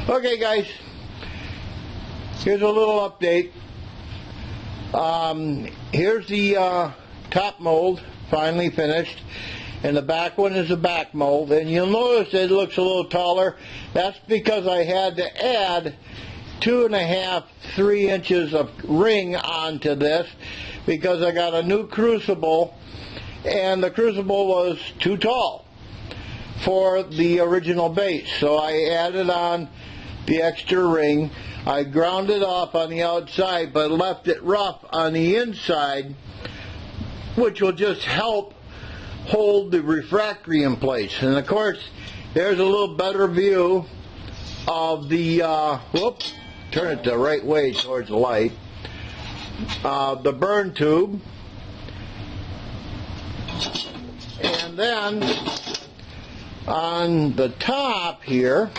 Okay guys, here's a little update. Here's the top mold finally finished, and the back one is the back mold, and you'll notice it looks a little taller. That's because I had to add 2.5–3 inches of ring onto this because I got a new crucible, and the crucible was too tall for the original base, so I added on the extra ring. I ground it off on the outside but left it rough on the inside, which will just help hold the refractory in place. And of course, there's a little better view of the whoops, turn it the right way towards the light, the burn tube. And then on the top here,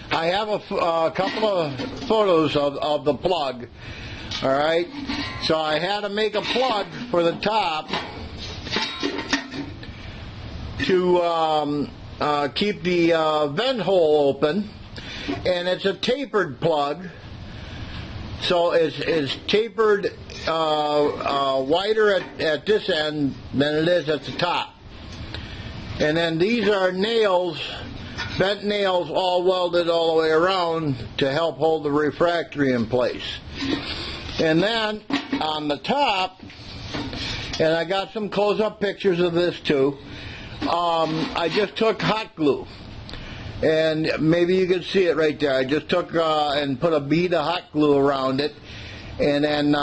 I have a couple of photos of the plug. Alright, so I had to make a plug for the top to keep the vent hole open, and it's a tapered plug, so it's tapered wider at this end than it is at the top. And then these are nails, bent nails, all welded all the way around to help hold the refractory in place. And then on the top, and I got some close-up pictures of this too, I just took hot glue, and maybe you can see it right there. I just took and put a bead of hot glue around it, and then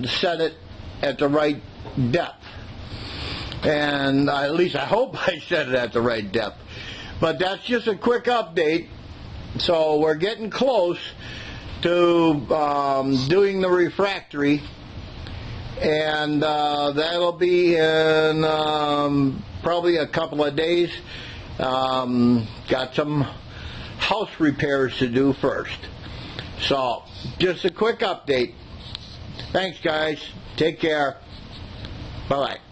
set it at the right depth. And at least I hope I set it at the right depth. But that's just a quick update. So we're getting close to doing the refractory, and that'll be in probably a couple of days. Got some house repairs to do first. So just a quick update. Thanks guys. Take care. Bye-bye.